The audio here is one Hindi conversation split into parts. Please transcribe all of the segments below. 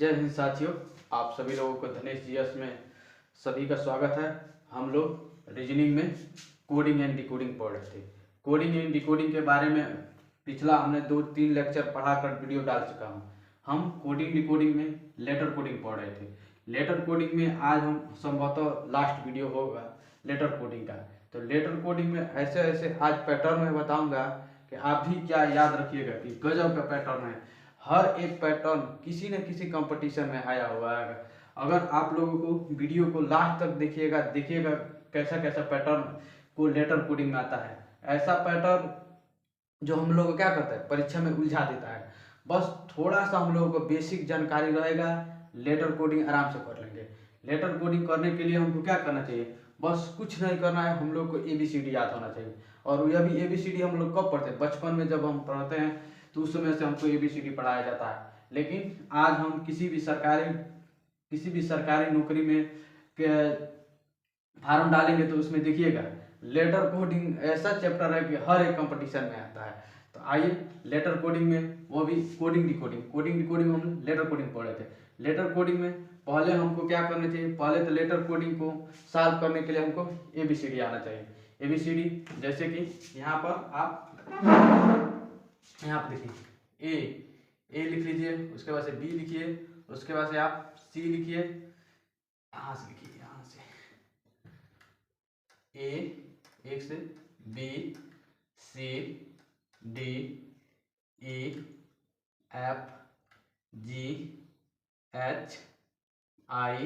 जय हिंद साथियों, आप सभी लोगों को धनेश जीएस में सभी का स्वागत है। हम लोग रीजनिंग में कोडिंग एंड डिकोडिंग पढ़ रहे थे। कोडिंग एंड डिकोडिंग के बारे में पिछला हमने 2-3 लेक्चर पढ़ाकर वीडियो डाल चुका हूँ। हम कोडिंग डिकोडिंग में लेटर कोडिंग पढ़ रहे थे। लेटर कोडिंग में आज हम संभवतः लास्ट वीडियो होगा लेटर कोडिंग का। तो लेटर कोडिंग में ऐसे ऐसे आज पैटर्न में बताऊंगा कि आप भी क्या याद रखिएगा कि गजब का पैटर्न है। हर एक पैटर्न किसी न किसी कंपटीशन में आया हुआ है। अगर आप लोगों को वीडियो को लास्ट तक देखिएगा कैसा कैसा पैटर्न को लेटर कोडिंग में आता है। ऐसा पैटर्न जो हम लोग को क्या करता है, परीक्षा में उलझा देता है। बस थोड़ा सा हम लोगों को बेसिक जानकारी रहेगा, लेटर कोडिंग आराम से कर लेंगे। लेटर कोडिंग करने के लिए हमको क्या करना चाहिए, बस कुछ नहीं करना है, हम लोग को ABCD याद होना चाहिए। और यह भी ABCD हम लोग कब पढ़ते हैं, बचपन में जब हम पढ़ते हैं तो उस समय से हमको ABCD पढ़ाया जाता है। लेकिन आज हम किसी भी सरकारी नौकरी में फार्म डालेंगे तो उसमें देखिएगा लेटर कोडिंग ऐसा चैप्टर है कि हर एक कंपटीशन में आता है। तो आइए लेटर कोडिंग में, वो भी कोडिंग डिकोडिंग में हम लेटर कोडिंग पढ़ रहे थे। लेटर कोडिंग में पहले हमको क्या करना चाहिए, पहले तो लेटर कोडिंग को सॉल्व करने के लिए हमको ABCD आना चाहिए। ABCD जैसे कि यहाँ पर आप यहाँ पर देखिए ए लिख लीजिए, उसके बाद से B लिखिए, उसके बाद से आप C लिखिए, यहाँ से लिखिए, यहाँ से A, एक से B, C, D, E, F, G, H, I,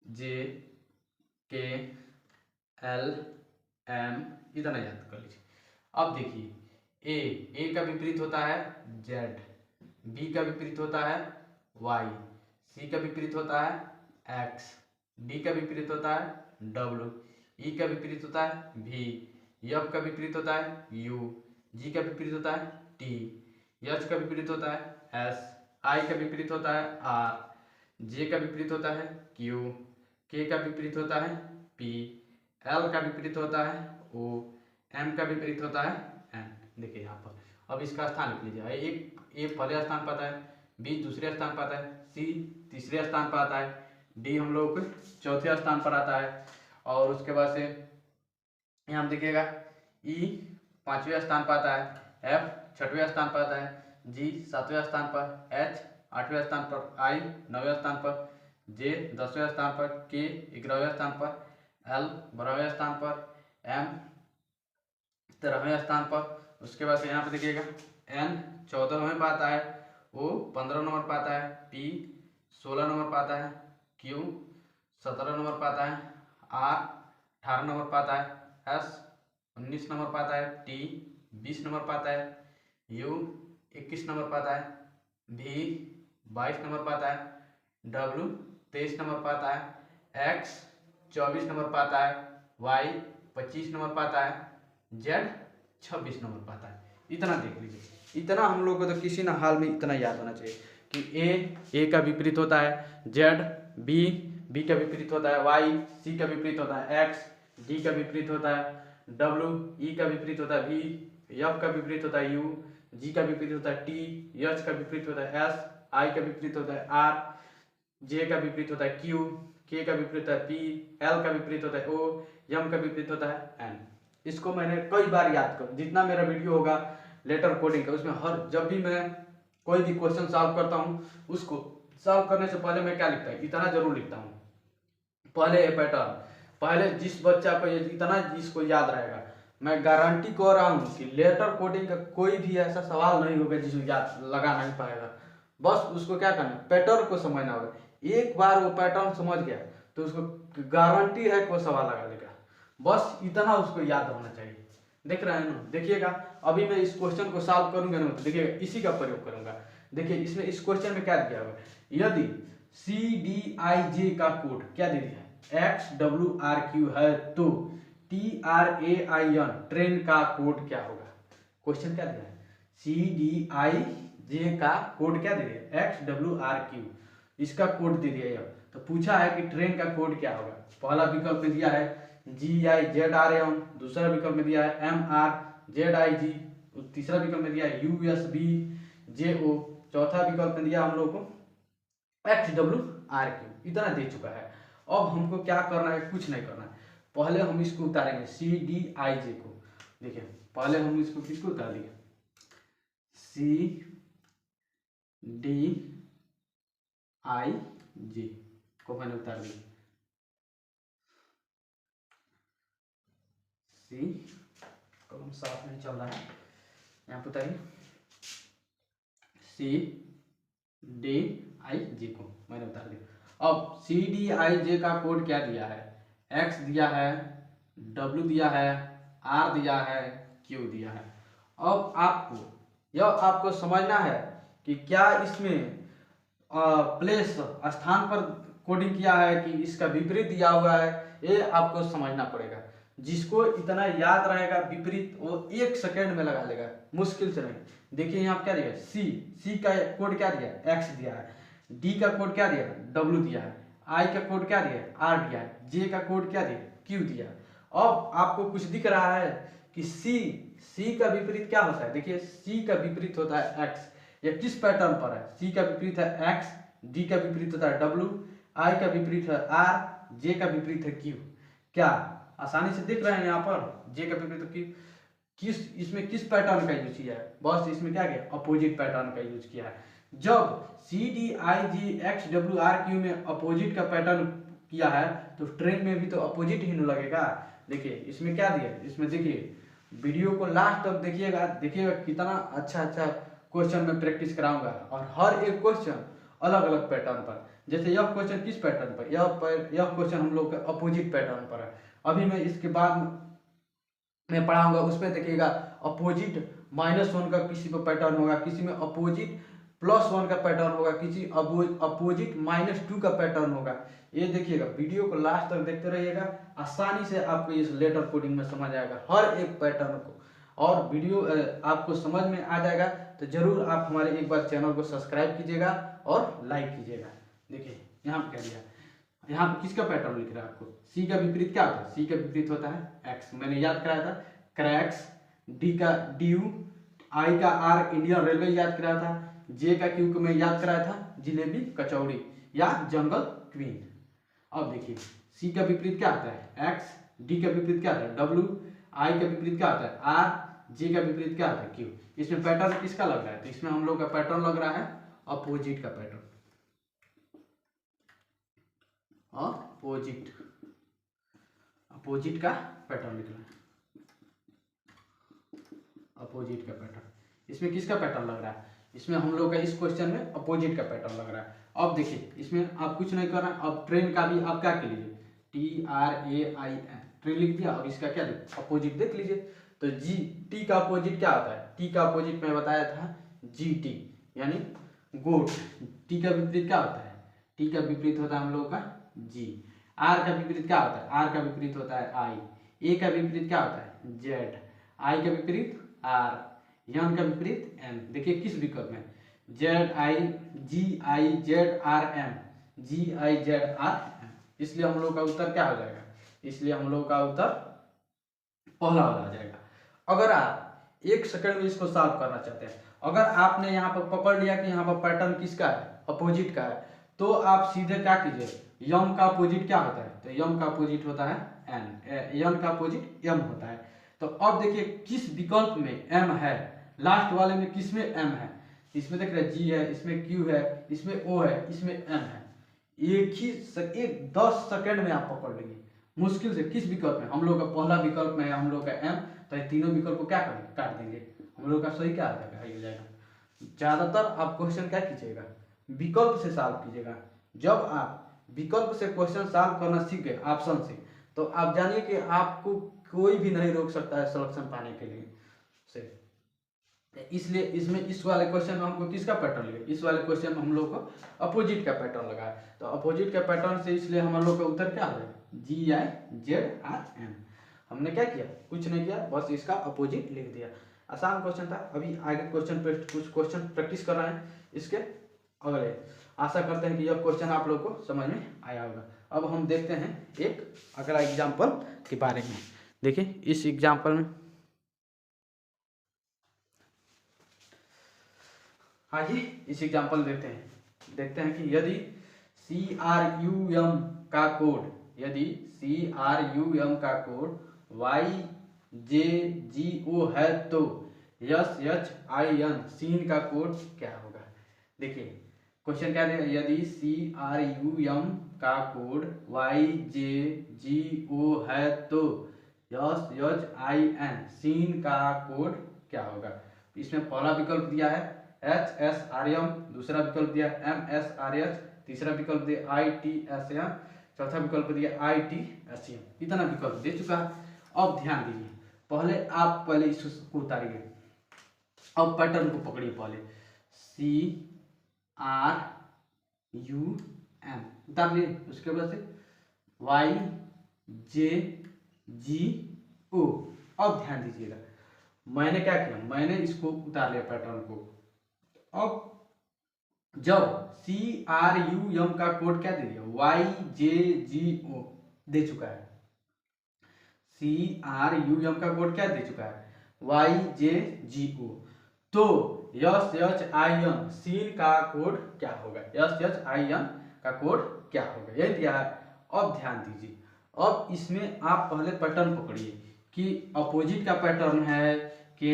J, K, L, M, इतना याद कर लीजिए। अब देखिए ए का विपरीत होता है Z, B का विपरीत होता है Y, C का विपरीत होता है X, D का विपरीत होता है W, E का विपरीत होता है V, F का विपरीत होता है U, G का विपरीत होता है T, H का विपरीत होता है S, I का विपरीत होता है R, J का विपरीत होता है Q, K का विपरीत होता है P, L का विपरीत होता है O, M का विपरीत होता है N। देखिए यहाँ पर अब इसका स्थान लिख लीजिए। एक A पहले स्थान पर आता है, B दूसरे स्थान पर आता है, C तीसरे स्थान पर आता है, D हम लोग चौथे स्थान पर आता है, और उसके बाद से यहाँ देखिएगा E पांचवें स्थान पर आता है, F छठवें स्थान पर आता है, G सातवें स्थान पर, H आठवें स्थान पर, I नौवें स्थान पर, J 10वें स्थान पर, K 11वें स्थान पर, L 12वें स्थान पर, M 13वें स्थान पर। उसके बाद से यहाँ पे देखिएगा N 14वें पर आता है, O 15 नंबर पर आता है, P 16 नंबर पर आता है, Q 17 नंबर पर आता है, R 18 नंबर पर आता है, S 19 नंबर पर आता है, T 20 नंबर पर आता है, U 21 नंबर पर आता है, V 22 नंबर पर आता है, W 23 नंबर पर आता है, X 24 नंबर पर आता है, Y 25 नंबर पर आता है, Z 26 नंबर पर आता है। इतना देख लीजिए। इतना हम लोग को तो किसी ना हाल में इतना याद होना चाहिए कि A का विपरीत होता है Z, B का विपरीत होता है Y, C का विपरीत होता है X, D का विपरीत होता है W, E का विपरीत होता है V, F का विपरीत होता है U, G का विपरीत होता है T, H का विपरीत होता है S, I का विपरीत होता है R, J का विपरीत होता है Q, K का विपरीत होता है P, L का विपरीत होता है O, M का विपरीत होता है N। इसको मैंने कई बार याद कर, जितना मेरा वीडियो होगा लेटर कोडिंग का उसमें हर जब भी मैं कोई भी क्वेश्चन सॉल्व करता हूँ उसको सॉल्व करने से पहले मैं क्या लिखता हूँ, इतना जरूर लिखता हूँ। पहले ये पैटर्न, पहले जिस बच्चा को ये इतना जिसको याद रहेगा, मैं गारंटी कर रहा हूँ कि लेटर कोडिंग का कोई भी ऐसा सवाल नहीं होगा जिसको याद लगा नहीं पाएगा। बस उसको क्या करना, पैटर्न को समझना होगा। एक बार वो पैटर्न समझ गया तो उसको गारंटी है कि वो सवाल लगा लेगा। बस इतना उसको याद होना चाहिए। देख रहे हैं ना, देखिएगा अभी मैं इस क्वेश्चन को सॉल्व करूंगा ना तो देखिएगा इसी का प्रयोग करूंगा। देखिए इसमें इस क्वेश्चन में क्या दिया हुआ है, यदि CDIJ का कोड क्या दे दिया है, XWRQ है तो TRAIN ट्रेन का कोड क्या होगा। क्वेश्चन क्या दिया है, CDIJ का कोड क्या दे दिया, XWRQ इसका कोड दे दिया है। तो पूछा है कि ट्रेन का कोड क्या होगा। पहला विकल्प में दिया है GIZRM, दूसरा विकल्प में दिया है MRZIG, तीसरा विकल्प में दिया है USBJO, चौथा विकल्प में दिया हम लोग को XWRQ इतना दे चुका है। अब हमको क्या करना है, कुछ नहीं करना है, पहले हम इसको उतारेंगे CDIJ को। देखिए पहले हम इसको किसको उतार दिए, CDIJ को मैंने उतार दिया। कलम साफ नहीं चल रहा है, यहाँ पे उतारिए CDIJ को मैंने उतार दिया। अब CDIJ का कोड क्या दिया है, X दिया है, W दिया है, R दिया है, Q दिया है। अब आपको समझना है कि क्या इसमें प्लेस स्थान पर कोडिंग किया है कि इसका विपरीत दिया हुआ है, ये आपको समझना पड़ेगा। जिसको इतना याद रहेगा विपरीत, वो 1 सेकेंड में लगा लेगा, मुश्किल से नहीं। देखिए यहाँ क्या दिया है, सी का कोड क्या दिया है, X दिया है, D का कोड क्या दिया है, W दिया है, I का कोड क्या दिया है, R दिया है, J का कोड क्या दिया है, Q दिया है। अब आपको कुछ दिख रहा है कि C का विपरीत क्या होता है, देखिए C का विपरीत होता है X। ये किस पैटर्न पर है, C का विपरीत है X, D का विपरीत होता है W, I का विपरीत है R, J का विपरीत है Q। क्या आसानी से दिख रहे हैं यहाँ पर, J का विपरीत Q। इसमें किस पैटर्न का यूज किया है, बस इसमें क्या किया, अपोजिट पैटर्न का यूज किया है। जब CDIJ XWRQ में अपोजिट का पैटर्न किया है तो ट्रेन में भी तो अपोजिट ही लगेगा। देखिए इसमें क्या दिया, इसमें देखिए वीडियो को लास्ट तक देखिएगा कितना अच्छा क्वेश्चन में प्रैक्टिस कराऊंगा, और हर एक क्वेश्चन अलग अलग पैटर्न पर। जैसे यह क्वेश्चन किस पैटर्न पर, यह क्वेश्चन हम लोग के अपोजिट पैटर्न पर है। अभी मैं इसके बाद में पढ़ाऊंगा, उसमें देखिएगा अपोजिट -1 का किसी पर पैटर्न होगा, किसी में अपोजिट +1 का पैटर्न होगा, किसी अपोजिट -2 का पैटर्न होगा। ये देखिएगा, वीडियो को लास्ट तक देखते रहिएगा, आसानी से आपको इस लेटर कोडिंग में समझ आएगा हर एक पैटर्न को, और वीडियो आपको समझ में आ जाएगा तो जरूर आप हमारे एक बार चैनल को सब्सक्राइब कीजिएगा और लाइक कीजिएगा। देखिए यहाँ पे क्या दिया, यहाँ पे किसका पैटर्न लिख रहा है आपको, C का विपरीत क्या होता है, C का विपरीत होता है X, मैंने याद कराया था क्रैक्स, D का DU, I का R इंडियन रेलवे याद कराया था, J का Q को मैं याद कराया था जिलेबी कचौड़ी या जंगल क्वीन। अब देखिए C का विपरीत क्या होता है X, D का विपरीत क्या होता है W, I का विपरीत क्या होता है R, J का विपरीत क्या होता है Q। इसमें पैटर्न किसका लग रहा है, तो इसमें हम लोग का पैटर्न लग रहा है अपोजिट का पैटर्न, अपोजिट का पैटर्न लिख रहा है, अपोजिट का पैटर्न। इसमें किसका पैटर्न लग रहा है, इसमें हम लोग का इस क्वेश्चन में अपोजिट का पैटर्न लग रहा है। अब देखिए इसमें आप कुछ नहीं करना, अब ट्रेन का भी आप क्या कर लीजिए, TRAIN ट्रेन लिख दिया। अब इसका क्या अपोजिट देख लीजिए, तो T का अपोजिट क्या होता है, T का अपोजिट मैं बताया था GT यानी गोट। T का विपरीत क्या होता है, T का विपरीत होता है हम लोग का G। R का विपरीत क्या होता है, R का विपरीत होता है I। A का विपरीत क्या होता है Z। I का विपरीत R, N का विपरीत M। देखिए किस विकल्प में, GIZRM, GIZRM, इसलिए हम लोग का उत्तर क्या हो जाएगा, इसलिए हम लोग का उत्तर पहला वाला आ जाएगा। अगर आप 1 सेकंड में इसको सॉल्व करना चाहते हैं, अगर आपने यहाँ पर पकड़ लिया कि यहाँ पर पैटर्न किसका है, अपोजिट का है, तो आप सीधे क्या कीजिए, यम का अपोजिट क्या होता है, तो यम का अपोजिट होता है N, यन का अपोजिट M होता है। तो अब देखिए किस विकल्प में M है, लास्ट वाले में किस में M है, इसमें देख रहे G है, इसमें Q है, इसमें O है, इसमें M है। एक 10 सेकंड में आप पकड़ लेंगे मुश्किल से। किस विकल्प में, हम लोग का पहला विकल्प में है हम लोग का M, तो ये तीनों विकल्प को क्या करेंगे, काट देंगे, हम लोग का सही क्या आ जाएगा, हो जाएगा। ज्यादातर आप क्वेश्चन क्या कीजिएगा, विकल्प से सॉल्व कीजिएगा। जब आप विकल्प से क्वेश्चन सॉल्व करना सीख गए ऑप्शन से, तो आप जानिए कि आपको कोई भी नहीं रोक सकता है सिलेक्शन पाने के लिए से। इसलिए इसमें इस वाले क्वेश्चन में हमको किसका पैटर्न लगा, इस वाले क्वेश्चन में हम लोग को अपोजिट का पैटर्न लगा है, तो अपोजिट का पैटर्न से इसलिए हम लोग का उत्तर क्या है, GIZRM। हमने क्या किया, कुछ नहीं किया, बस इसका अपोजिट लिख दिया। आसान क्वेश्चन था। अभी आगे क्वेश्चन पे कुछ क्वेश्चन प्रैक्टिस कर रहे हैं इसके अगले। आशा करते हैं कि यह क्वेश्चन आप लोग को समझ में आया होगा। अब हम देखते हैं एक अगला एग्जाम्पल के बारे में। देखिए इस एग्जाम्पल में, आइए इस एग्जाम्पल देखते हैं। देखते हैं कि यदि CRUM का कोड, यदि CRUM का कोड YJGO है तो SHIN सीन का कोड क्या होगा। देखिए क्वेश्चन क्या है, यदि CRUM का कोड YJGO है तो SHIN सीन का कोड क्या होगा। इसमें पहला विकल्प दिया है HSRM, दूसरा विकल्प दिया MSRH, तीसरा विकल्प दिया ITSM, चौथा विकल्प दिया ITSM। इतना विकल्प दे चुका है। अब ध्यान दीजिए, पहले आप पहले इसको उतारिए, अब पैटर्न को पकड़िए। पहले CRUM उतार लिए, उसके बाद से YJGO। अब ध्यान दीजिएगा, मैंने क्या किया, मैंने इसको उतार लिया पैटर्न को। अब जब CRUM का कोड क्या दे दिया, YJGO दे चुका है। CRUM का कोड क्या दे चुका है, YJGO। तो SHIN सीन का कोड क्या होगा, SHIN का कोड क्या होगा, यही दिया है। अब ध्यान दीजिए, अब इसमें आप पहले पैटर्न पकड़िए कि अपोजिट का पैटर्न है कि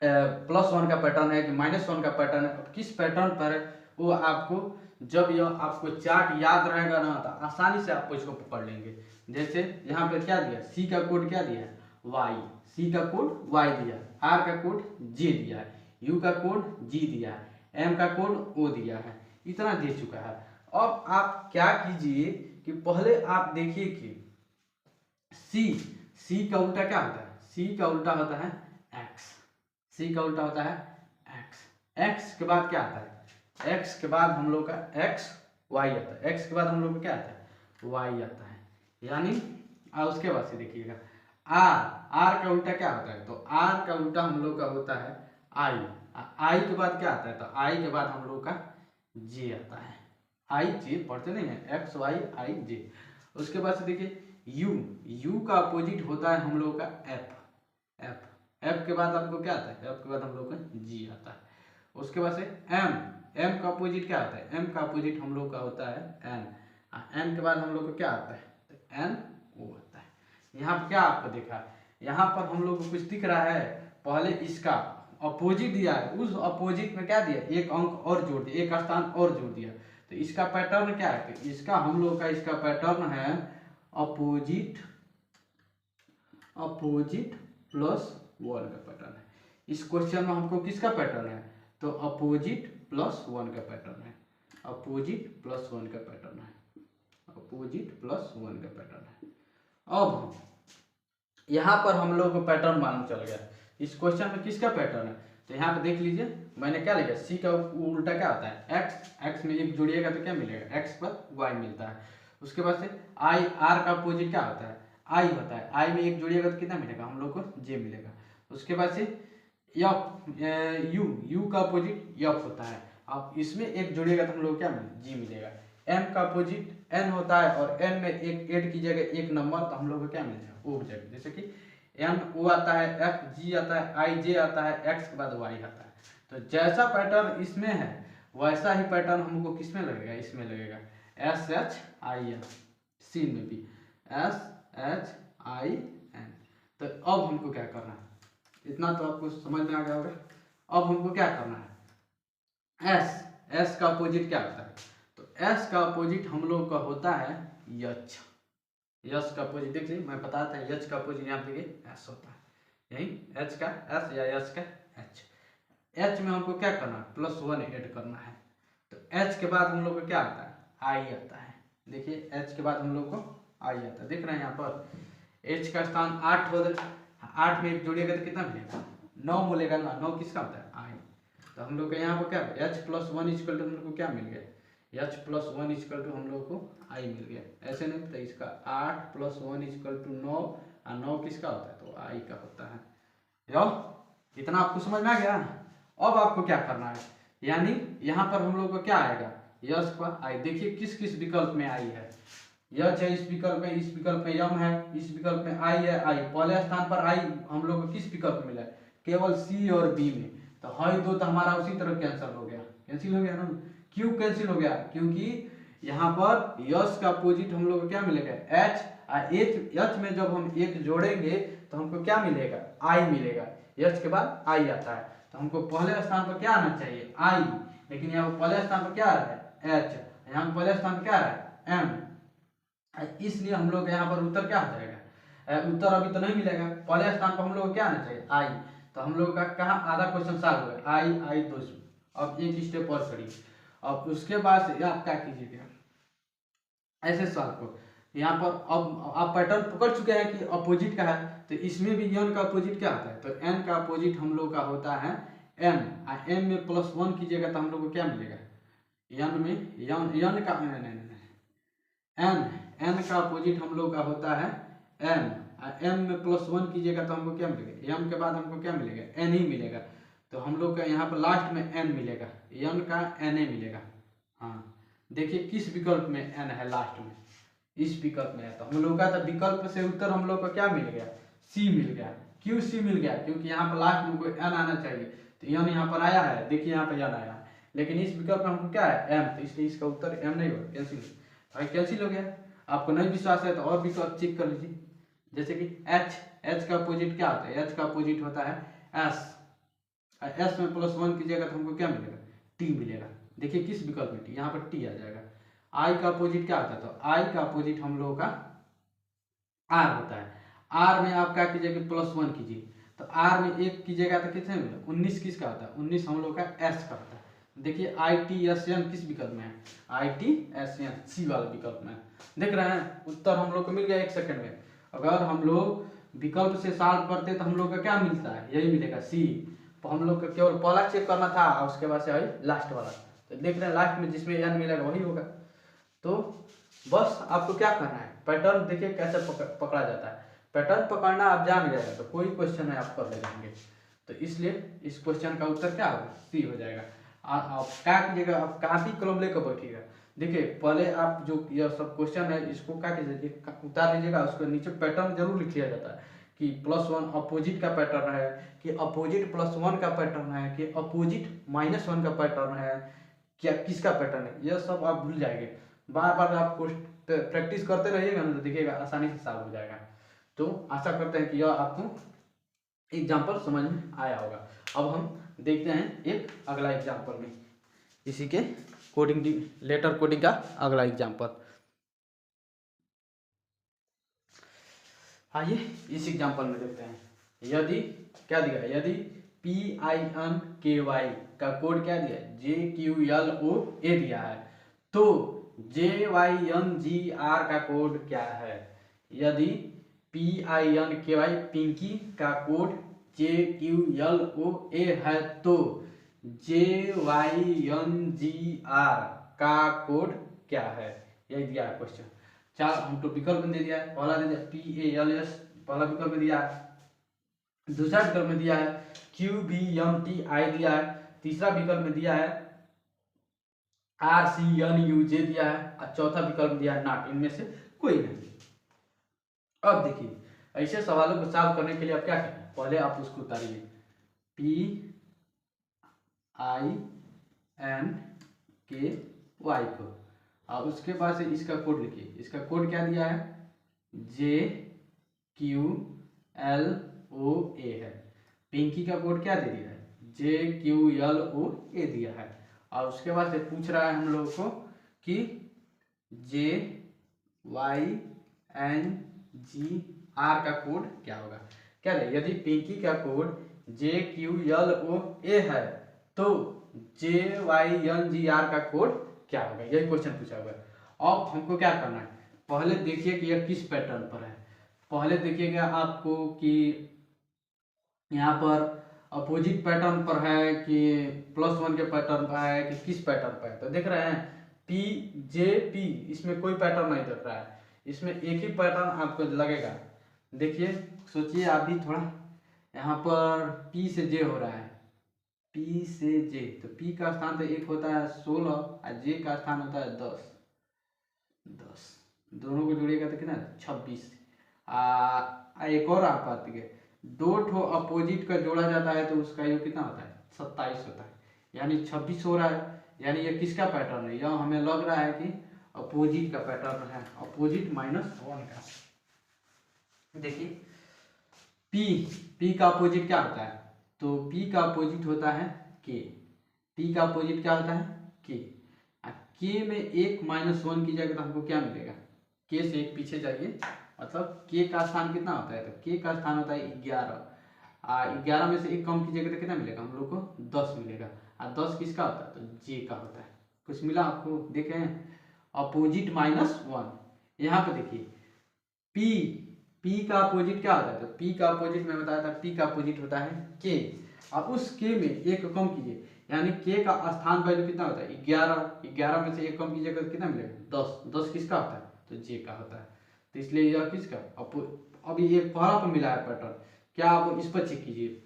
+1 का पैटर्न है कि -1 का पैटर्न है। अब किस पैटर्न पर है वो आपको, जब यह आपको चार्ट याद रहेगा ना तो आसानी से आप इसको पकड़ लेंगे। जैसे यहाँ पे क्या दिया, C का कोड क्या दिया है, Y, C का कोड Y दिया है, R का कोड J दिया है, U का कोड G दिया है, M का कोड O दिया है, इतना दे चुका है। अब आप क्या कीजिए कि पहले आप देखिए कि C का उल्टा क्या होता है, C का उल्टा होता है X, C का उल्टा होता है X। X के बाद क्या आता है, X के बाद हम लोग का X Y आता है, X के बाद हम लोग का क्या आता है, Y आता है। यानी उसके बाद से देखिएगा R का उल्टा क्या होता है, तो R का उल्टा हम लोग का होता है I के बाद क्या आता है, तो I के बाद हम लोग का J आता है। I J पढ़ते नहीं है, X Y I J। उसके बाद से देखिए U का अपोजिट होता है हम लोग का F के बाद आपको क्या आता है, F के बाद हम लोग का G आता है। उसके बाद से M का अपोजिट क्या आता है, M का अपोजिट हम लोग का होता है N के बाद हम लोग को क्या आता है, NO आता है। यहाँ पर क्या आपको देखा, यहाँ पर हम लोग को कुछ दिख रहा है, पहले इसका अपोजिट दिया है, उस अपोजिट में क्या दिया, एक अंक और जोड़ दिया, एक स्थान और जोड़ दिया। तो इसका पैटर्न क्या है, तो इसका हम लोग का इसका पैटर्न है अपोजिट +1 का पैटर्न है। इस क्वेश्चन में हमको किसका पैटर्न है, तो अपोजिट +1 का पैटर्न है, अपोजिट +1 का पैटर्न है, अपोजिट +1 का पैटर्न है। अब यहाँ पर हम लोग को पैटर्न मालूम चल गया, इस क्वेश्चन में किसका पैटर्न है, तो यहाँ पे देख लीजिए मैंने क्या लिखा, C का उल्टा क्या होता है X में एक जोड़िएगा तो क्या मिलेगा, X पर Y मिलता है। उसके बाद से R का अपोजिट क्या होता है, I होता है, I में एक जोड़िएगा तो कितना मिलेगा, हम लोग को J मिलेगा। उसके बाद से U का अपोजिट F होता है, अब इसमें एक जोड़िएगा तो हम लोग क्या मिलेगा, G मिलेगा। M का अपोजिट N होता है और N में एक ऐड कीजिएगा एक नंबर तो हम लोग को क्या मिलेगा, O जाएगा। जैसे कि NO आता है, FG आता है, IJ आता है, X के बाद Y आता है। तो जैसा पैटर्न इसमें है वैसा ही पैटर्न हमको किसमें लगेगा, इसमें लगेगा SHIN, सीन में भी SHIN। तो अब हमको क्या करना है, इतना तो आपको समझ में आ गया होगा। अब हमको क्या करना है, S का अपोजिट क्या होता है, तो S का अपोजिट हम लोग का होता है H का अपोजिट देख लीजिए, मैं बताता है H का अपोजिट यहाँ देखिए S होता है, यही H का S या H का H में हमको क्या करना है, +1 ऐड करना है। तो H के बाद हम लोग को क्या आता है, I आता है। देखिए H के बाद हम लोग को I आता है, देख रहे हैं यहाँ पर H का स्थान 8 हो गया, 8 में एक जोड़िएगा तो कितना मिलेगा, 9 मिलेगा ना, 9 किसका होता है I। तो हम लोग का यहाँ पर क्या H +1 = हम लोग को क्या मिल गया, H +1 = हम लोग को I मिल गया। ऐसे नहीं तो इसका 8 + 1 = 9 और 9 किसका होता है, तो I का होता है। इतना आपको समझ में आ गया। अब आपको क्या करना है, यानी यहाँ पर हम लोग को क्या आएगा, यश का I। देखिए किस किस विकल्प में I है, यश है इस विकल्प में, इस विकल्प में यम है, इस विकल्प में I है। I पहले स्थान पर I हम लोग को किस विकल्प में मिला है, केवल C और B में। तो है दो तो हमारा उसी तरह कैंसिल हो गया ना, क्यू कैंसिल हो गया, क्योंकि यहाँ पर यश का अपोजिट हम लोग को क्या मिलेगा एच, और एच में जब हम एक जोड़ेंगे तो हमको क्या मिलेगा आई मिलेगा। यश के बाद आई आता है, तो हमको पहले स्थान पर क्या आना चाहिए आई, लेकिन यहाँ पर पहले स्थान पर क्या आ रहा है एच, यहाँ पर पहले स्थान पर क्या आ रहा है एम, इसलिए हम लोग यहाँ पर उत्तर क्या हो जाएगा, उत्तर अभी तो नहीं मिलेगा, पहले स्थान पर हम लोग को क्या आना चाहिए आई। तो हम लोग का कहाँ आधा क्वेश्चन सॉल्व हो गया, आई आई 200। अब एक स्टेप और करिए, अब उसके बाद से आप क्या कीजिएगा ऐसे सॉल्व को, यहाँ पर अब आप पैटर्न पकड़ चुके हैं कि अपोजिट का है, तो इसमें भी यन का अपोजिट क्या होता है, तो एन का अपोजिट हम लोग का होता है एम, और एम में +1 कीजिएगा तो हम लोग को क्या मिलेगा यन में यन का एन का अपोजिट हम लोग का होता है एम, और एम में +1 कीजिएगा तो हमको क्या मिलेगा, एम के बाद हमको क्या मिलेगा एन ही मिलेगा, तो हम लोग का यहाँ पर लास्ट में एन मिलेगा, एन का एन ए मिलेगा। हाँ देखिए किस विकल्प में एन है लास्ट में, इस विकल्प में है, तो हम लोग का तो विकल्प से उत्तर हम लोग का क्या मिल गया सी मिल गया। क्यों सी मिल गया, क्योंकि यहाँ पर लास्ट में कोई एन आना चाहिए, तो एन यहाँ पर आया है, देखिए यहाँ पर एन आया है, लेकिन इस विकल्प में हमको क्या है एम, तो इसलिए इसका उत्तर एम नहीं होगा, कैंसिल। भाई कैंसिल हो गया। आपको नहीं विश्वास है तो और विकल्प चेक कर लीजिए, जैसे कि एच का अपोजिट क्या होता है, एच का अपोजिट होता है एस, एस में +1 कीजिएगा तो हमको क्या मिलेगा टी मिलेगा। देखिए किस विकल्प में टी, यहाँ पर टी आ जाएगा। आई का अपोजिट क्या होता है, तो आई का अपोजिट हम लोगों का आर होता है, आर में आप क्या कीजिएगा +1 कीजिए, तो आर में 1 कीजिएगा तो कितने मिलेगा 19 किसका होता है 19 हम लोग का एस का होता है। देखिए आई टी एस एन किस विकल्प में है, I T S N C वाले विकल्प में, देख रहे हैं उत्तर हम लोग को मिल गया 1 सेकंड में। अगर हम लोग विकल्प से सॉल्व करते तो हम लोग का क्या मिलता है यही मिलेगा सी, तो हम लोग को केवल पहला चेक करना था और उसके बाद से आई लास्ट वाला, तो देख रहे हैं लास्ट में जिसमें एन मिलेगा वही होगा। तो बस आपको क्या करना है पैटर्न देखिए कैसे पकड़ा जाता है, पैटर्न पकड़ना आप जान गए तो कोई क्वेश्चन है आप कर ले जाएंगे, तो इसलिए इस क्वेश्चन का उत्तर क्या होगा सी हो जाएगा। आप क्या कीजिएगा, आप कॉपी कलम लेकर बैठिएगा, देखिए पहले आप जो यह सब क्वेश्चन है इसको क्या कीजिए उतार लीजिएगा, उसके नीचे पैटर्न जरूर लिख लिया जाता है कि +1 अपोजिट का पैटर्न है, कि अपोजिट +1 का पैटर्न है, कि अपोजिट -1 का पैटर्न है, क्या किसका पैटर्न है, यह सब आप भूल जाएंगे। बार बार आप प्रैक्टिस करते रहिएगा ना तो देखिएगा आसानी से सॉल्व हो जाएगा। तो आशा करते हैं कि यह आपको एग्जाम्पल समझ में आया होगा। अब हम देखते हैं एक अगला एग्जाम्पल में, इसी के कोडिंग लेटर कोडिंग का अगला एग्जाम्पल। आइए इस एग्जाम्पल में देखते हैं, यदि क्या दिया है, यदि PINKY का कोड क्या दिया है JQLOA दिया है, तो JYNGR का कोड क्या है। यदि PINKY पिंकी का कोड JQLOA है तो JYNGR का कोड क्या है, यही दिया है क्वेश्चन। चार हमको विकल्प दे दिया है, पहला दे दिया PALS पहला विकल्प में दिया है, दूसरा विकल्प में दिया है QBMTI दिया है, तीसरा विकल्प में दिया है RCNUJ दिया है, और चौथा विकल्प दिया है नॉट, इनमें से कोई नहीं। अब देखिए ऐसे सवालों को सॉल्व करने के लिए आप क्या करें, पहले आप उसको उतारिए PINKY को, और उसके बाद से इसका कोड लिखिए, इसका कोड क्या दिया है JQLOA है, पिंकी का कोड क्या दे दिया है JQLOA दिया है, और उसके बाद से पूछ रहा है हम लोगों को कि JYNGR का कोड क्या होगा। क्या है, यदि पिंकी का कोड JQLOA है तो JYNGR का कोड क्या होगा, यही क्वेश्चन पूछा हुआ है। अब हमको क्या करना है, पहले देखिए कि यह किस पैटर्न पर है, पहले देखिएगा आपको कि यहाँ पर अपोजिट पैटर्न पर है कि +1 के पैटर्न पर है कि किस पैटर्न पर है। तो देख रहे हैं PJP इसमें कोई पैटर्न नहीं दिख रहा है, इसमें एक ही पैटर्न आपको लगेगा। देखिए सोचिए आप भी थोड़ा, यहाँ पर P से J हो रहा है, P से J, तो P का स्थान तो एक होता है 16 और J का स्थान होता है 10, दोनों को जोड़िएगा तो कितना 26। एक और आप आती है, दो ठो अपोजिट का जोड़ा जाता है तो उसका योग कितना होता है 27 होता है, यानी 26 हो रहा है, यानी ये किसका पैटर्न है, यह हमें लग रहा है कि अपोजिट का पैटर्न है, अपोजिट -1 का। देखिए P का अपोजिट क्या होता है, तो P का अपोजिट होता है K। P का अपोजिट क्या होता है K। K में 1 -1 की जगह तो हमको क्या मिलेगा, K से एक पीछे जाइए, मतलब K का स्थान कितना होता है, तो K का स्थान होता है 11। 11 में से एक कम कीजिएगा तो कितना मिलेगा हम लोग को, 10 मिलेगा। और 10 किसका होता है, तो J का होता है। कुछ मिला आपको, देखे हैं, अपोजिट -1। यहाँ पे देखिए P का अपोजिट क्या होता है, तो P का अपोजिट मैं बताया था, P का अपोजिट होता है K। अब उस K में एक कम कीजिए, यानी K का स्थान वैल्यू कितना होता है 11। 11 में से एक कम कीजिएगा तो कितना मिलेगा 10। 10 किसका होता है, तो J का होता है। तो इसलिए यह किसका अभी ये पहला पर मिला है पैटर्न, क्या आप इस पर चेक कीजिए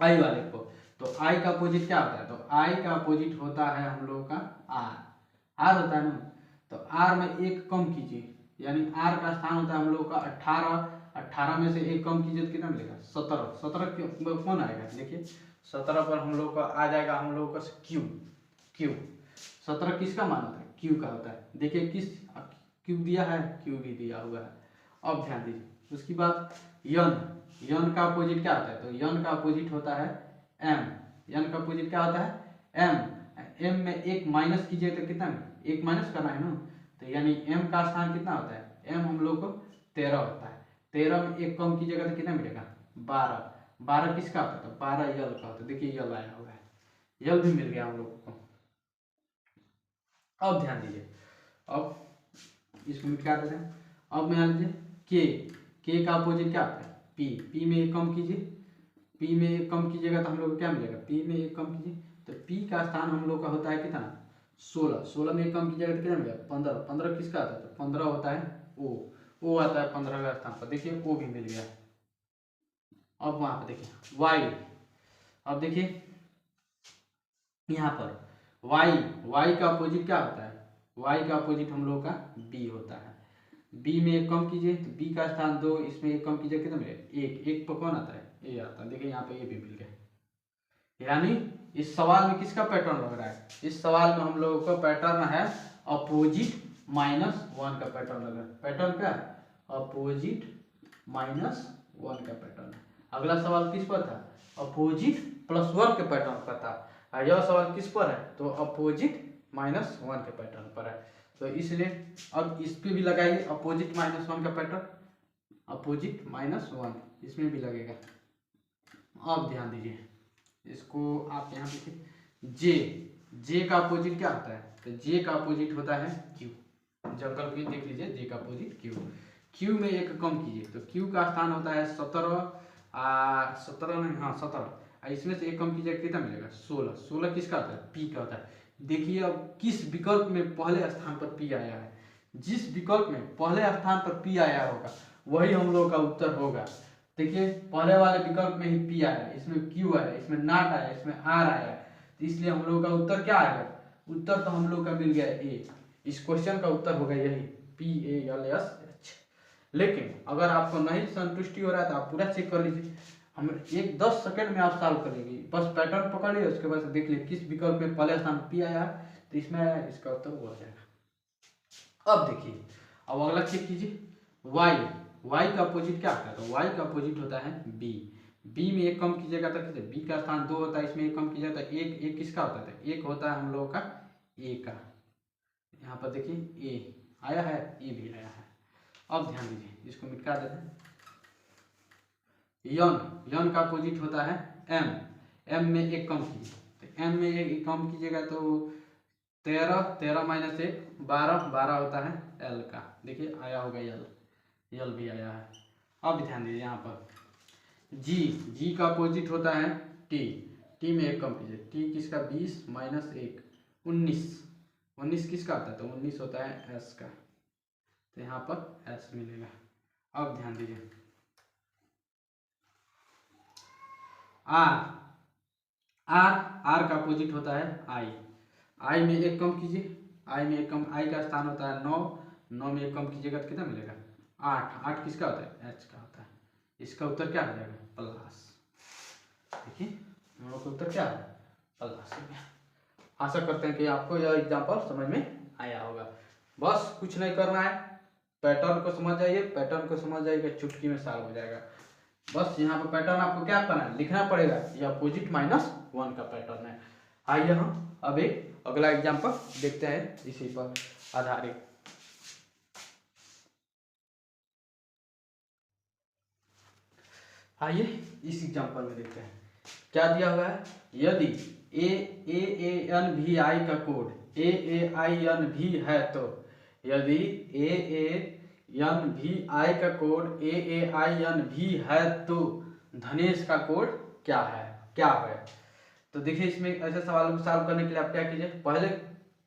I वाले को। तो I का अपोजिट क्या होता है, तो I का अपोजिट होता है हम लोगों का R होता है ना। तो R में एक कम कीजिए, यानी R का स्थान होता है हम लोगों का 18। 18 में से एक कम कीजिए तो कितना मिलेगा 17। 17 कौन आएगा, देखिए 17 पर हम लोग का आ जाएगा हम लोग का Q। 17 किसका मान होता है, Q का होता है। देखिए किस Q दिया है, Q भी दिया हुआ है। अब ध्यान दीजिए उसकी बात यन का अपोजिट क्या होता है, तो यन का अपोजिट होता है M। यन का अपोजिट क्या होता है M में एक माइनस कीजिए तो कितना, एक माइनस करना है ना, तो यानी M का स्थान कितना होता है, M हम लोग को 13 होता है। 13 में एक कम कीजिएगा तो कितना मिलेगा 12। 12 किसका होता है, तो 12 यल का होता है। देखिए यल आया हुआ है, यल भी मिल गया हम लोग को। अब ध्यान दीजिए, अब इसको मिटा देते हैं। अब मान लीजिए K का अपोजिट क्या होता है P में एक कम कीजिए, P में एक कम कीजिएगा तो हम लोग को क्या मिलेगा, P में एक कम कीजिए तो P का स्थान हम लोग का होता है कितना 16। 16 में एक कम कीजिएगा तो कितना मिलेगा 15। 15 किसका आता है, तो 15 होता है O आता है 15 का स्थान पर। देखिए O भी मिल गया। अब वहां पर देखिए Y। अब देखिए यहाँ पर Y का अपोजिट क्या होता है, Y का अपोजिट हम लोग का B होता है। B में एक कम कीजिए तो B का स्थान 2, इसमें एक कम कीजिए कितना मिलेगा 1। 1 पर कौन आता है, A आता है। देखिए यहाँ पे A भी मिल गया। यानी इस सवाल में किसका पैटर्न लग रहा है, इस सवाल में हम लोगों का पैटर्न है अपोजिट -1 का पैटर्न लग रहा है। पैटर्न क्या है, अपोजिट -1 का पैटर्न है। अगला सवाल किस पर था, अपोजिट +1 के पैटर्न पर था। और यह सवाल किस पर है, तो अपोजिट -1 के पैटर्न पर है। तो इसलिए अब इस पे भी लगाइए अपोजिट -1 का पैटर्न, अपोजिट -1 इसमें भी लगेगा। अब ध्यान दीजिए इसको आप यहाँ देखिए J का अपोजिट क्या होता है, तो J का अपोजिट होता है Q। जंगल की देख लीजिए J का अपोजिट Q में एक कम कीजिए तो Q का स्थान होता है 17। 17 नहीं, हाँ 17। इसमें से एक कम कीजिए कितना मिलेगा 16। 16 किसका होता है, P का होता है। देखिए अब किस विकल्प में पहले स्थान पर P आया है, जिस विकल्प में पहले स्थान पर P आया होगा वही हम लोग का उत्तर होगा। देखिए पहले वाले विकल्प में ही P आया, इसमें Q आया, इसमें नॉट आया, इसमें R आया, तो इसलिए हम लोग का उत्तर क्या आएगा, उत्तर तो हम लोग का मिल गया A। इस क्वेश्चन का उत्तर होगा यही PALSH। लेकिन अगर आपको नहीं संतुष्टि हो रहा है तो आप पूरा चेक कर लीजिए, हम 10 सेकंड में आप सॉल्व कर लेंगे। बस पैटर्न पकड़िए, उसके बाद देख लीजिए किस विकल्प में पहले स्थान P आया है तो इसमें आया, इसका उत्तर वो आ जाएगा। अब देखिए अब अगला चेक कीजिए Y का अपोजिट क्या होता है, तो Y का अपोजिट होता है B में एक कम कीजिएगा तो किसे, B का स्थान 2 होता है, इसमें एक कम कीजिएगा तो एक किसका होता है, एक होता है हम लोगों का A का। यहाँ पर देखिए A आया है, A भी आया है। अब ध्यान दीजिए इसको मिटा देते हैं। यन का अपोजिट होता है M में एक कम कीजिए तो M में एक कम कीजिएगा तो 13 -1 12 होता है L का। देखिए आया होगा यल भी आया है। अब ध्यान दीजिए यहाँ पर G का अपोजिट होता है T में एक कम कीजिए, T किसका 20 -1 19 किसका आता है, तो 19 होता है S का, तो यहाँ पर S मिलेगा। अब ध्यान दीजिए R का अपोजिट होता है I में एक कम कीजिए, I का स्थान होता है 9 में एक कम कीजिएगा तो कितना मिलेगा 8 किसका होता है H का होता है। इसका उत्तर क्या हो जाएगा प्लस। देखिए हम लोग का उत्तर क्या है अल्लाह से। आशा करते हैं कि आपको यह एग्जाम्पल समझ में आया होगा। बस कुछ नहीं करना है, पैटर्न को समझ जाइए, पैटर्न को समझ जाइएगा, चुटकी में सॉल्व हो जाएगा। बस यहाँ पर पैटर्न आपको क्या करना है, लिखना पड़ेगा, ये अपोजिट -1 का पैटर्न है। आइए हम अब एक अगला एग्जाम्पल देखते हैं इसी पर आधारित। आइए इस एग्जाम्पल में देखते हैं क्या दिया हुआ है। यदि AANVI का कोड AAINV है तो, यदि AANVI का कोड AAINV है तो धनेश का कोड क्या है। तो देखिए इसमें ऐसे सवालों को सॉल्व करने के लिए आप क्या कीजिए, पहले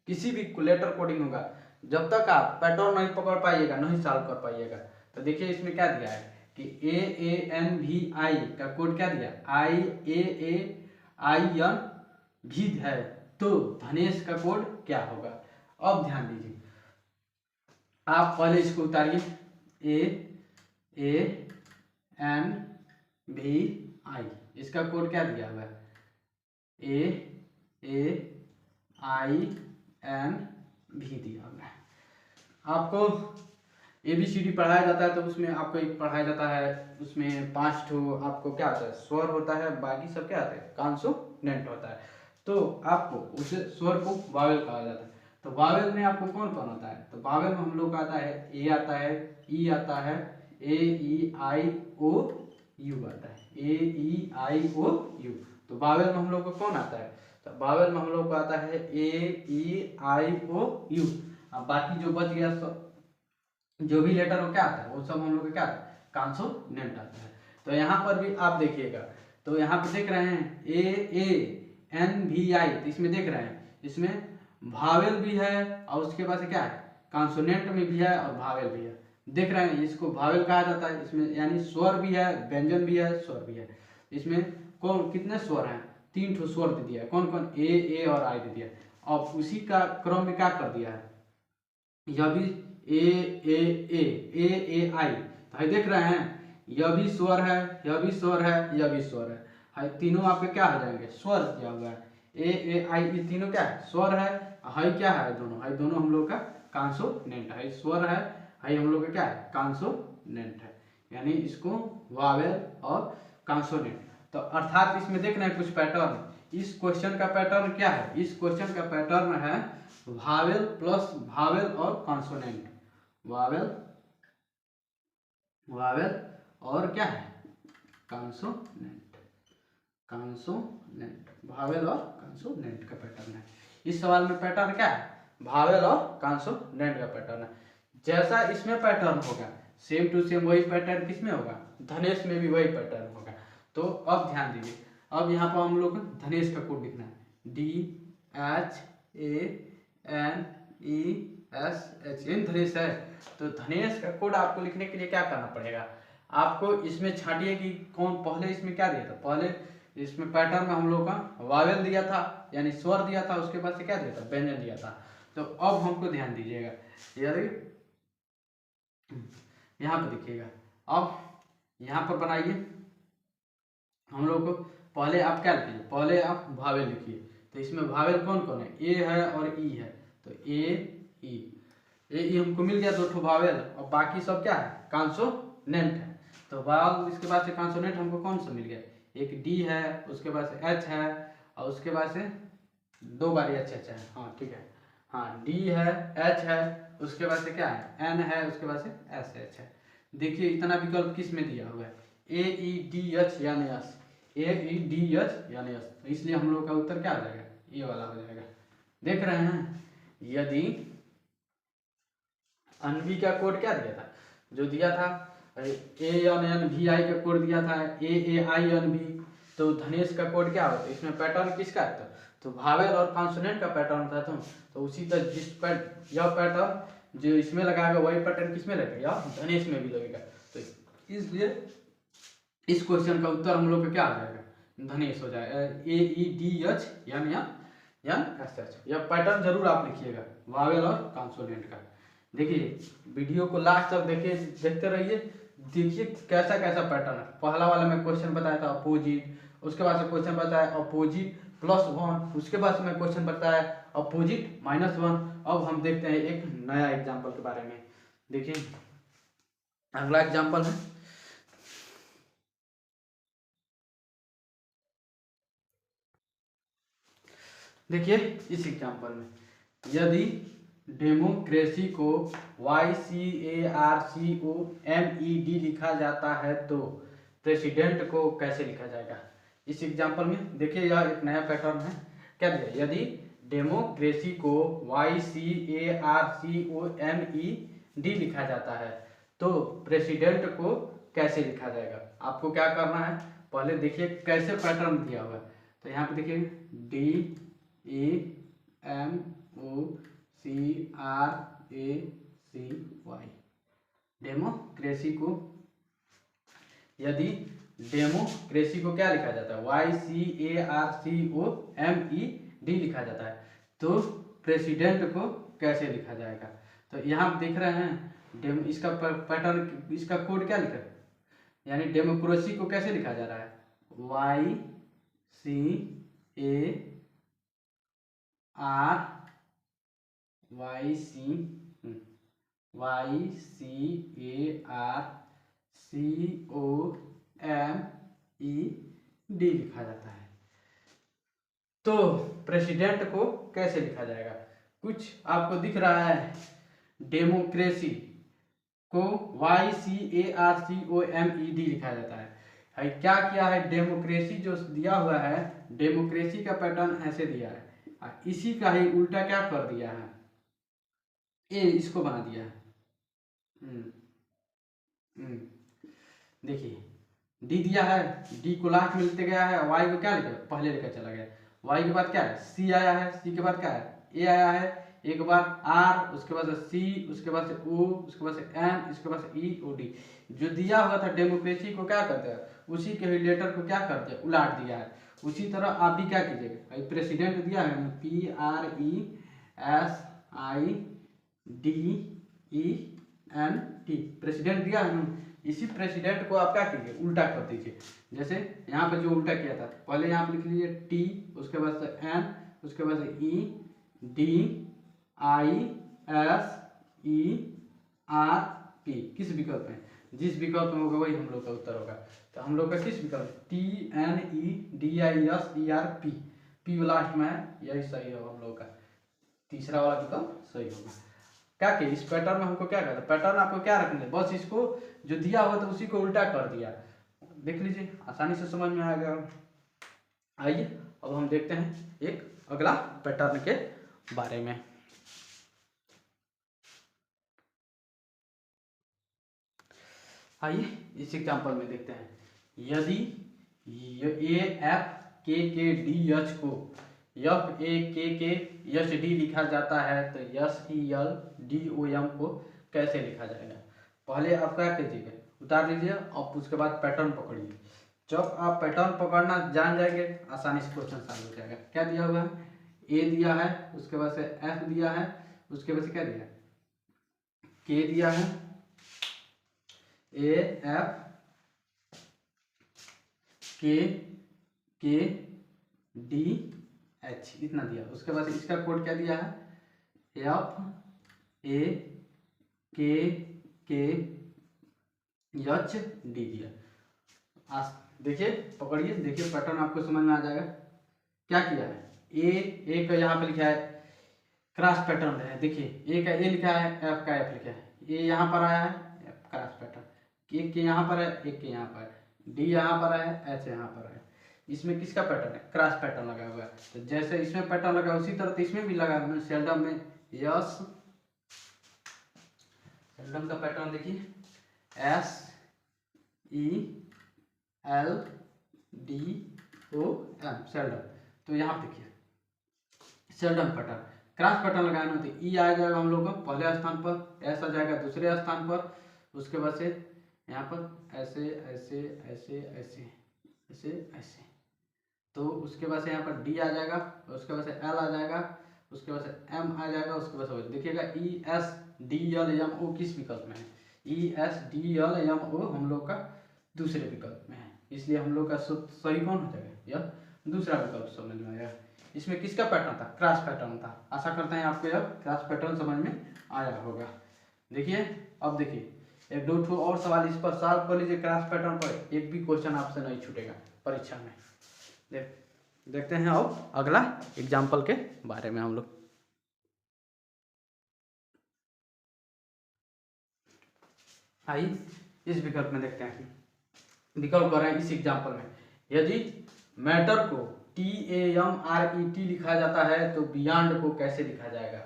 किसी भी लेटर कोडिंग होगा, जब तक आप पैटर्न नहीं पकड़ पाइएगा नहीं सॉल्व कर पाइएगा। तो देखिए इसमें क्या दिया है कि AANVI का कोड क्या दिया, IAAINV है तो धनेश का कोड क्या होगा। अब ध्यान दीजिए, आप पहले इसको उतारिए, AANVI इसका कोड क्या दिया हुआ है, AAINV दिया हुआ है। आपको ABCD पढ़ाया जाता है तो उसमें आपको एक पढ़ाया जाता है, उसमें 5 ठो आपको क्या आता है, स्वर होता है, बाकी सब क्या आता है, कॉन्सोनेंट होता है। तो आपको उसे स्वर को वावेल कहा जाता है। तो वावेल में आपको कौन कौन आता है, तो वावेल में हम लोग का आता है ए आता है, ई आता है, AEIOU आता है, AEIOU। तो वावेल में हम लोग को कौन आता है, तो वावेल में हम लोग को आता है AEIOU। अब बाकी जो बच गया जो भी लेटर हो क्या आता है वो सब हम लोग का क्या आता है, कॉन्सोनेंट आता है। तो यहाँ पर भी आप देखिएगा, तो यहाँ पे देख रहे हैं AANVI, तो इसमें देख रहे हैं इसमें भावेल भी है और उसके बाद से क्या है, कॉन्सोनेंट में भी है और भावेल भी है। देख रहे हैं इसको भावेल कहा जाता है, इसमें यानी स्वर भी है, व्यंजन भी है, स्वर भी है। इसमें कौन कितने स्वर हैं, 3 ठो स्वर दे दिया है, कौन कौन, ए और आई दे दिया। और उसी का क्रम में क्या कर दिया है, यह भी AAI, तो देख रहे हैं यह भी स्वर है, यह भी स्वर है, यह भी स्वर है, तीनों आपके क्या हो जाएंगे, स्वर दिया हुआ है। AAI ये तीनों क्या है, स्वर है, क्या है, दोनों हम लोग का कॉन्सोनेंट है, स्वर है, हम लोग का क्या है, कॉन्सोनेंट है, यानी इसको वावेल और कॉन्सोनेंट। तो अर्थात इसमें देख रहे हैं कुछ पैटर्न, इस क्वेश्चन का पैटर्न क्या है, इस क्वेश्चन का पैटर्न है वावेल प्लस भावेल और कॉन्सोनेंट, वावेल और क्या है, कॉन्सोनेंट, भावेल और कॉन्सोनेंट का पैटर्न है। इस सवाल में पैटर्न क्या है, भावेल और कॉन्सोनेंट का पैटर्न है। जैसा इसमें पैटर्न होगा सेम टू सेम वही पैटर्न किसमें होगा, धनेश में भी वही पैटर्न होगा। तो अब ध्यान दीजिए, अब यहाँ पर हम लोग धनेश का कोड लिखना है, DHANESH, धनेश है। तो धनेश का कोड आपको लिखने के लिए क्या करना पड़ेगा, आपको इसमें छांटिए कि कौन, पहले इसमें क्या दिया था, पहले इसमें पैटर्न में हम लोग का वावेल दिया था यानी स्वर दिया था, उसके बाद से क्या दिया था, व्यंजन दिया था। तो अब हमको ध्यान दीजिएगा, यहाँ पर देखिएगा, अब यहाँ पर बनाइए हम लोग को, पहले आप क्या लिखिए, पहले आप भावेल लिखिए। तो इसमें भावेल कौन कौन है, ए है और ई है, तो ए हमको मिल गया 2 ठो भावेल, और बाकी सब क्या है, कॉन्सोनेंट है। तो वाव इसके बाद से कॉन्सोनेंट हमको कौन सा मिल गया, एक डी है, उसके बाद से एच है, और उसके बाद से 2 बार एच है, हाँ ठीक है, हाँ डी है, एच है, उसके बाद से क्या है, एन है, उसके बाद से एस एच है। देखिए इतना विकल्प किस में दिया हुआ है, AEDH यानी एस, AEDH यानी एस, तो इसलिए हम लोग का उत्तर क्या हो जाएगा, ये वाला हो जाएगा। देख रहे हैं, यदि अनवी का कोड क्या दिया था, जो दिया था ANNVI का कोड दिया था AAINV, तो धनेश का कोड क्या होता है, इसमें पैटर्न किसका है, तो भावेल और कॉन्सोनेंट का पैटर्न था। तो उसी तरह यह पैटर्न जो इसमें लगाएगा वही पैटर्न किसमें लगेगा, धनेश में भी लगेगा। तो इसलिए इस क्वेश्चन का उत्तर हम लोग का क्या आ जाएगा, धनेश हो जाएगा, AEDH यानी SH। यह पैटर्न जरूर आप लिखिएगा वावेल और कॉन्सोनेंट का। देखिए वीडियो को लास्ट तक देखते रहिए, देखिए कैसा कैसा पैटर्न है। पहला वाला मैं क्वेश्चन बताया था अपोजिट, उसके बाद से क्वेश्चन बनता है अपोजिट +1, उसके बाद में क्वेश्चन बनता है अपोजिट -1। अब हम देखते हैं एक नया एग्जाम्पल के बारे में। देखिए अगला एग्जाम्पल है, देखिए इस एग्जाम्पल में यदि डेमोक्रेसी को YCARCOMED लिखा जाता है तो प्रेसिडेंट को कैसे लिखा जाएगा। इस एग्जाम्पल में देखिए यह एक नया पैटर्न है। क्या दिया, यदि डेमोक्रेसी को YCARCOMED लिखा जाता है तो प्रेसिडेंट को कैसे लिखा जाएगा। आपको क्या करना है, पहले देखिए कैसे पैटर्न दिया हुआ है। तो यहाँ पे देखिए DEMOCRACY, डेमोक्रेसी को, यदि डेमोक्रेसी को क्या लिखा जाता है YCARCOMED लिखा जाता है तो प्रेसिडेंट को कैसे लिखा जाएगा। तो यहाँ आप देख रहे हैं इसका पैटर्न, इसका कोड क्या लिखा है, यानी डेमोक्रेसी को कैसे लिखा जा रहा है YCARCOMED लिखा जाता है। तो प्रेसिडेंट को कैसे लिखा जाएगा, कुछ आपको दिख रहा है, डेमोक्रेसी को YCARCOMED लिखा जाता है। क्या किया है, डेमोक्रेसी जो दिया हुआ है, डेमोक्रेसी का पैटर्न ऐसे दिया है, इसी का ही उल्टा क्या कर दिया है, इसको बना दिया है। देखिए डी दिया है, डी को लास्ट में लेते गया है, वाई को क्या लिखा पहले लेकर चला गया, वाई के बाद क्या है सी आया है, सी के बाद क्या है ए आया है, एक बार आर, उसके बाद से सी, उसके बाद से ओ, उसके बाद से एन, इसके बाद से ई ओ डी। जो दिया हुआ था डेमोक्रेसी को क्या करते हैं, उसी के लेटर को क्या करते हैं उलाट दिया है। उसी तरह आप भी क्या कीजिएगा, प्रेसिडेंट दिया है PRESIDENT, प्रेसिडेंट दिया है, इसी प्रेसिडेंट को आप क्या कीजिए उल्टा कर दीजिए। जैसे यहाँ पे जो उल्टा किया था, पहले यहाँ पे लिख लीजिए टी, उसके बाद से एन, उसके बाद से ई DISERP, किस विकल्प में, जिस विकल्प में होगा वही हम लोग का उत्तर होगा। तो हम लोग का किस विकल्प TNEDISERP, पी लास्ट में है, यही सही होगा हम लोग का, तीसरा वाला विकल्प सही होगा। क्या कि इस पैटर्न में हमको क्या करना, पैटर्न आपको क्या रखना है, बस इसको जो दिया हुआ था उसी को उल्टा कर दिया। देख लीजिए आसानी से समझ में आ गया। आइए अब हम देखते हैं एक अगला पैटर्न के बारे में। आइए इस एग्जाम्पल में देखते हैं, यदि AFKKDH को FAKKHD लिखा जाता है तो SELDOM को कैसे लिखा जाएगा। पहले आप क्या कीजिएगा, उतार लीजिए और उसके बाद पैटर्न पकड़िए। जब आप पैटर्न पकड़ना जान जाएंगे आसानी से क्वेश्चन सॉल्व हो जाएगा। क्या दिया हुआ है, ए दिया है, उसके बाद से एफ दिया है, उसके बाद से क्या दिया है के दिया है, AFKKDH इतना दिया। उसके बाद इसका कोड क्या दिया है FAKKHD दिया। देखिए पकड़िए, देखिए पैटर्न आपको समझ में आ जाएगा। क्या किया है, ए का यहाँ पे लिखा है क्रॉस पैटर्न है, देखिए ए का ए लिखा है, एफ का एफ लिखा है, ए यहाँ पर आया है एफ क्रॉस पैटर्न, एक के यहाँ पर है, एक के यहाँ पर है, डी यहाँ पर है, एच यहाँ पर है। इसमें किसका पैटर्न है, क्रॉस पैटर्न लगा हुआ है। तो जैसे इसमें पैटर्न लगा उसी तरह तो इसमें भी लगा है। सेल्डम में यस, सेल्डम का पैटर्न देखिए SELDOM, सेल्डम। तो यहाँ पे देखिए सेल्डम पैटर्न, क्रॉस पैटर्न लगाना तो ई आ जाएगा हम लोग का पहले स्थान पर, एस आ जाएगा दूसरे स्थान पर, उसके बाद से यहाँ पर ऐसे ऐसे ऐसे ऐसे ऐसे ऐसे, तो उसके बाद से यहाँ पर डी आ जाएगा, उसके बाद से एल आ जाएगा, उसके बाद से एम आ जाएगा, उसके बाद से देखिएगा ESDLMO किस विकल्प में है, ESDLMO हम लोग का दूसरे विकल्प में है, इसलिए हम लोग का सही कौन हो जाएगा यह दूसरा विकल्प समझ में आया। इसमें किसका पैटर्न था? क्रॉस पैटर्न था। आशा करते हैं आपको यह क्रॉस पैटर्न समझ में आया होगा। देखिए अब देखिए एक दो ठो और सवाल इस पर सॉल्व कर लीजिए। क्रॉस पैटर्न पर एक भी क्वेश्चन आपसे नहीं छूटेगा परीक्षा में। देखते हैं अब अगला एग्जाम्पल के बारे में हम लोग। आइए इस विकल्प में देखते हैं। विकल्प कर रहे हैं इस एग्जाम्पल में, यदि मैटर को TAMRET लिखा जाता है तो बियॉन्ड को कैसे लिखा जाएगा?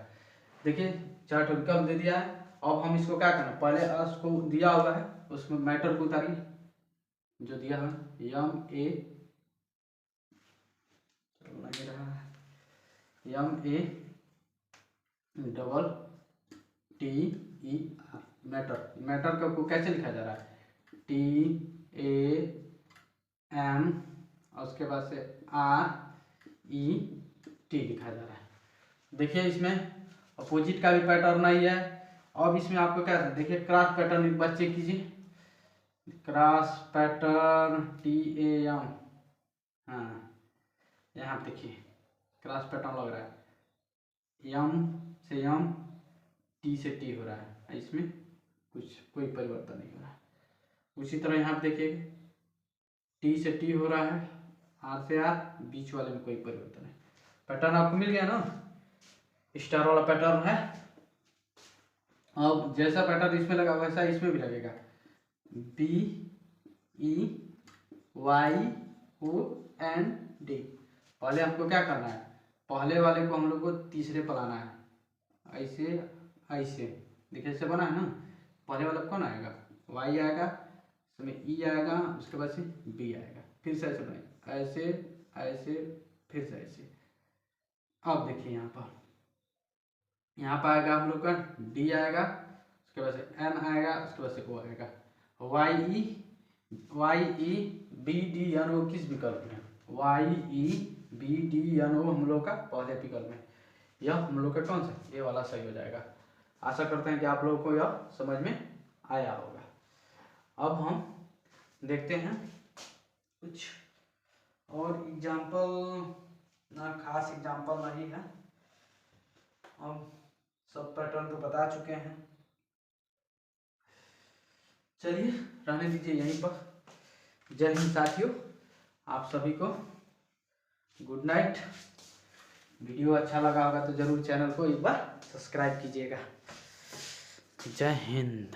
देखिए 4 ठो विकल्प दे दिया है। अब हम इसको क्या करना, पहले उसको दिया हुआ है उसमें मैटर को उतारिए जो दिया है MATTER। मैटर को कैसे लिखा जा रहा है? TAM और उसके बाद से RET लिखा जा रहा है। देखिए इसमें अपोजिट का भी पैटर्न नहीं है। अब इसमें आपको क्या है, देखिए क्रॉस पैटर्न एक बार चेक कीजिए। क्रॉस पैटर्न TAM, हाँ यहाँ देखिए क्रॉस पैटर्न लग रहा है, M से M, T से T हो रहा है। इसमें कोई परिवर्तन नहीं हो रहा है। उसी तरह यहाँ देखिए T से T हो रहा है, R से R, बीच वाले में कोई परिवर्तन नहीं। पैटर्न आपको मिल गया ना, स्टार वाला पैटर्न है। अब जैसा पैटर्न इसमें लगा वैसा इसमें भी लगेगा। BEYOND। पहले आपको क्या करना है, पहले वाले को हम लोग को तीसरे पर लाना है। ऐसे ऐसे देखिए ऐसे बना है ना। पहले वाला कौन आएगा? Y आएगा, उसमें E आएगा, उसके बाद से B आएगा, फिर से ऐसे बनेगा, ऐसे ऐसे फिर से ऐसे। अब देखिए यहाँ पर आएगा हम लोग का D आएगा, उसके बाद से N आएगा, उसके बाद से O आएगा। YEBDNO किस विकल्प में? YEBDNO हम लोग का पहले विकल्प में। यह हम लोग का कौन सा, ये वाला सही हो जाएगा। आशा करते हैं कि आप लोगों को यह समझ में आया होगा। अब हम देखते हैं कुछ और एग्जाम्पल, ना खास एग्जाम्पल नहीं है, हम सब पैटर्न तो बता चुके हैं। चलिए रहने दीजिए यहीं पर। जय हिंद साथियों, आप सभी को गुड नाइट। वीडियो अच्छा लगा होगा तो जरूर चैनल को एक बार सब्सक्राइब कीजिएगा। जय हिंद।